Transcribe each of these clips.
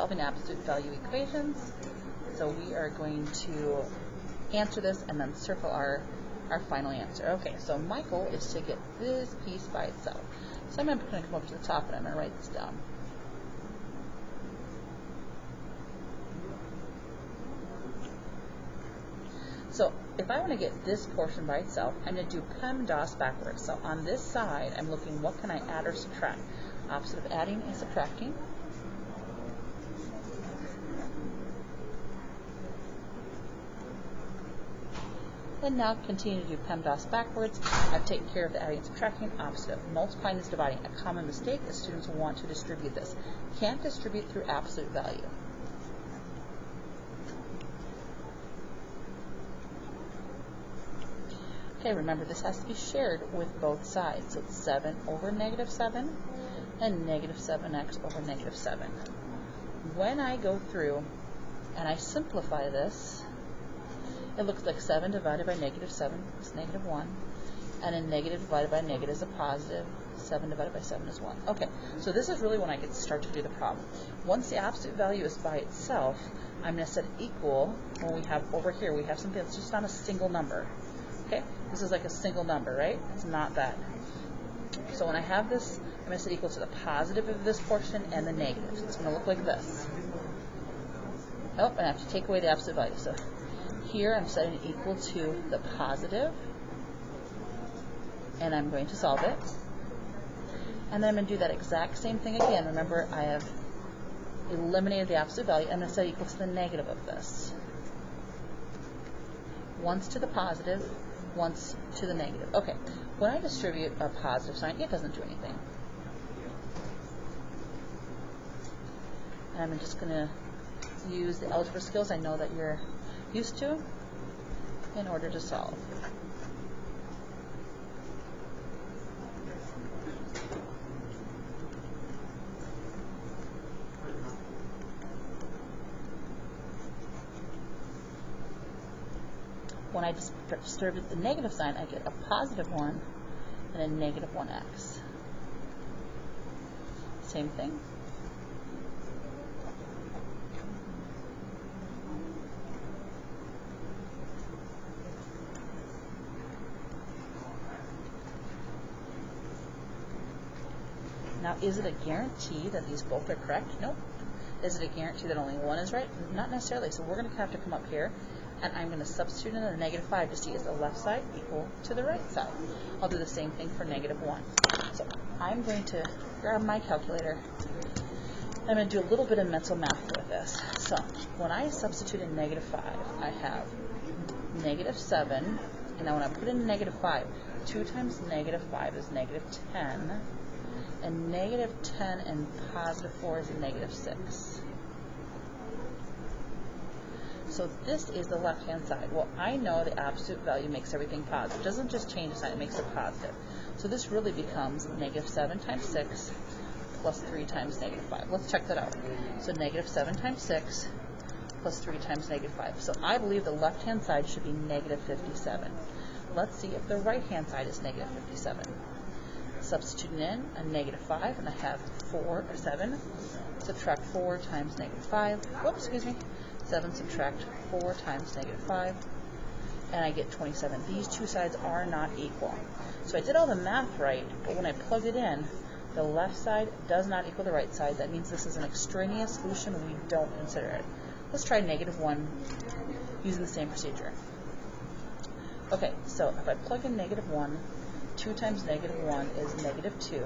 solving absolute value equations. So we are going to answer this and then circle our final answer. Okay, so my goal is to get this piece by itself. So I'm going to come up to the top and I'm going to write this down. So if I want to get this portion by itself, I'm going to do PEMDAS backwards. So on this side, I'm looking what can I add or subtract. Opposite of adding is subtracting. And now continue to do PEMDAS backwards. I've taken care of the adding and subtracting. Opposite of multiplying is dividing. A common mistake is students want to distribute this. Can't distribute through absolute value. Okay, remember this has to be shared with both sides. So it's 7 over negative 7 and negative 7x over negative 7. When I go through and I simplify this, it looks like 7 divided by negative 7 is negative 1, and a negative divided by negative is a positive. 7 divided by 7 is 1. Okay, so this is really when I get to start to do the problem. Once the absolute value is by itself, I'm going to set equal when we have over here, we have something that's just not a single number. Okay, this is like a single number, right? It's not that. So when I have this, I'm going to set equal to the positive of this portion and the negative. So it's going to look like this. Oh, and I have to take away the absolute value. So here I'm setting it equal to the positive, and I'm going to solve it. And then I'm going to do that exact same thing again. Remember, I have eliminated the absolute value. I'm going to set it equal to the negative of this. Once to the positive, once to the negative. Okay, when I distribute a positive sign, it doesn't do anything. And I'm just going to use the algebra skills I know that you're used to in order to solve. When I distribute the negative sign, I get a positive 1 and a negative 1x. Same thing. Now, is it a guarantee that these both are correct? Nope. Is it a guarantee that only one is right? Not necessarily. So we're going to have to come up here, and I'm going to substitute in the negative 5 to see is the left side equal to the right side. I'll do the same thing for negative 1. So I'm going to grab my calculator. I'm going to do a little bit of mental math with this. So when I substitute in negative 5, I have negative 7, and now when I put in negative 5, 2 times negative 5 is negative 10, and negative 10 and positive 4 is negative 6. So this is the left-hand side. Well, I know the absolute value makes everything positive. It doesn't just change the sign, it makes it positive. So this really becomes negative 7 times 6 plus 3 times negative 5. Let's check that out. So negative 7 times 6 plus 3 times negative 5. So I believe the left-hand side should be negative 57. Let's see if the right-hand side is negative 57. Substituting in a negative 5, and I have 7. Subtract 4 times negative 5. Whoops, excuse me. 7 subtract 4 times negative 5, and I get 27. These two sides are not equal. So I did all the math right, but when I plugged it in, the left side does not equal the right side. That means this is an extraneous solution. We don't consider it. Let's try negative 1 using the same procedure. Okay, so if I plug in negative 1, 2 times negative 1 is negative 2.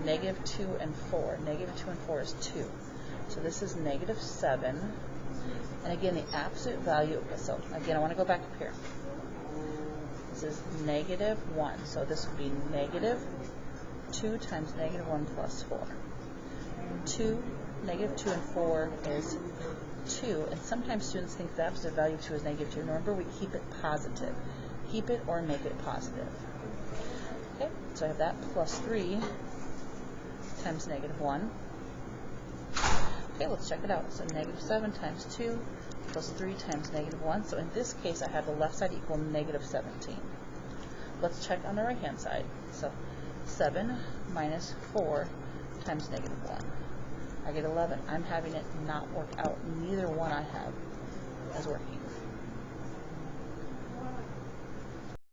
Negative 2 and 4. Negative 2 and 4 is 2. So this is negative 7. And again, the absolute value of this. So again, I want to go back up here. This is negative 1. So this would be negative 2 times negative 1 plus 4. Negative 2 and 4 is 2. And sometimes students think the absolute value of 2 is negative 2. Remember, we keep it positive. Keep it or make it positive. Okay, so I have that plus 3 times negative 1. Okay, let's check it out. So negative 7 times 2 plus 3 times negative 1. So in this case, I have the left side equal negative 17. Let's check on the right-hand side. So 7 minus 4 times negative 1. I get 11. I'm having it not work out. Neither one I have.